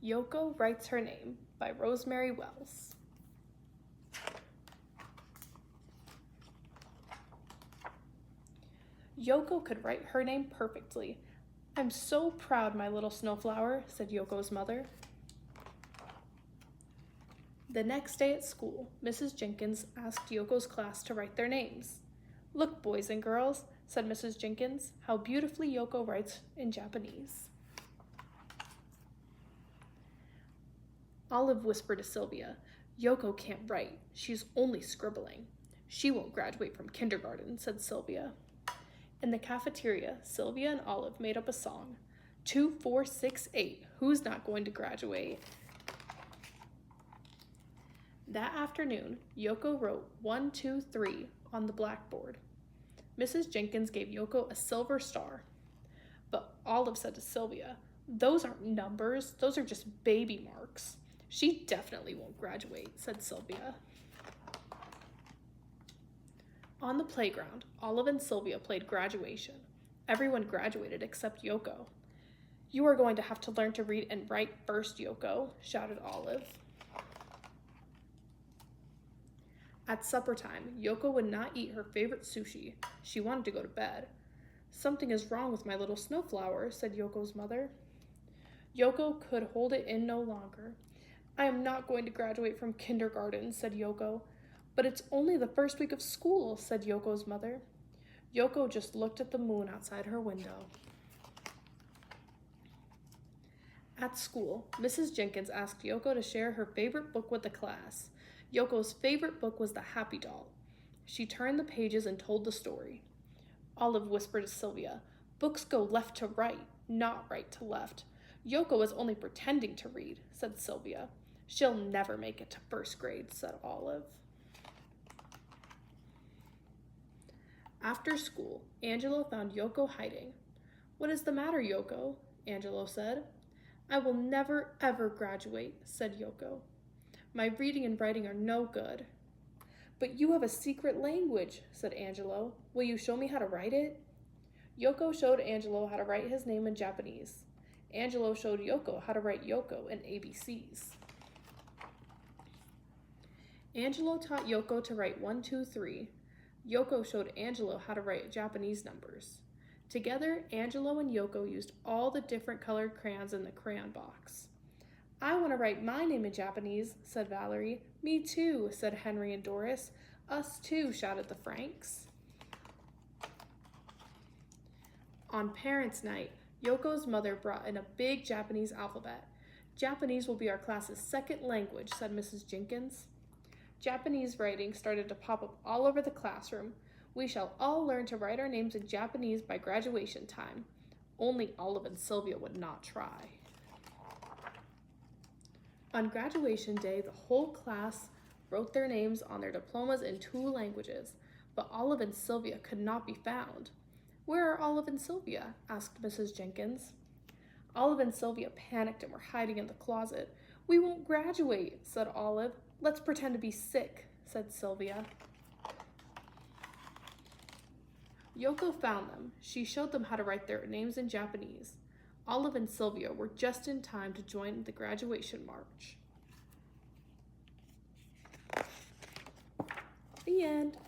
Yoko Writes Her Name by Rosemary Wells. Yoko could write her name perfectly. "I'm so proud, my little snowflower," said Yoko's mother. The next day at school, Mrs. Jenkins asked Yoko's class to write their names. "Look, boys and girls," said Mrs. Jenkins, "how beautifully Yoko writes in Japanese." Olive whispered to Sylvia, "Yoko can't write. She's only scribbling." "She won't graduate from kindergarten," said Sylvia. In the cafeteria, Sylvia and Olive made up a song. 2, 4, 6, 8. Who's not going to graduate? That afternoon, Yoko wrote 1, 2, 3 on the blackboard. Mrs. Jenkins gave Yoko a silver star. But Olive said to Sylvia, "Those aren't numbers, those are just baby marks." "She definitely won't graduate," said Sylvia. On the playground, Olive and Sylvia played graduation. Everyone graduated except Yoko. "You are going to have to learn to read and write first, Yoko," shouted Olive. At supper time, Yoko would not eat her favorite sushi. She wanted to go to bed. "Something is wrong with my little snowflower," said Yoko's mother. Yoko could hold it in no longer. "I am not going to graduate from kindergarten," said Yoko. "But it's only the first week of school," said Yoko's mother. Yoko just looked at the moon outside her window. At school, Mrs. Jenkins asked Yoko to share her favorite book with the class. Yoko's favorite book was The Happy Doll. She turned the pages and told the story. Olive whispered to Sylvia, "Books go left to right, not right to left." "Yoko was only pretending to read," said Sylvia. "She'll never make it to first grade," said Olive. After school, Angelo found Yoko hiding. "What is the matter, Yoko?" Angelo said. "I will never, ever graduate," said Yoko. "My reading and writing are no good." "But you have a secret language," said Angelo. "Will you show me how to write it?" Yoko showed Angelo how to write his name in Japanese. Angelo showed Yoko how to write Yoko in ABCs. Angelo taught Yoko to write 1, 2, 3. Yoko showed Angelo how to write Japanese numbers. Together, Angelo and Yoko used all the different colored crayons in the crayon box. "I want to write my name in Japanese," said Valerie. "Me too," said Henry and Doris. "Us too," shouted the Franks. On Parents' Night, Yoko's mother brought in a big Japanese alphabet. "Japanese will be our class's second language," said Mrs. Jenkins. Japanese writing started to pop up all over the classroom. "We shall all learn to write our names in Japanese by graduation time." Only Olive and Sylvia would not try. On graduation day, the whole class wrote their names on their diplomas in 2 languages, but Olive and Sylvia could not be found. "Where are Olive and Sylvia?" asked Mrs. Jenkins. Olive and Sylvia panicked and were hiding in the closet. "We won't graduate," said Olive. "Let's pretend to be sick," said Sylvia. Yoko found them. She showed them how to write their names in Japanese. Olive and Sylvia were just in time to join the graduation march. The end.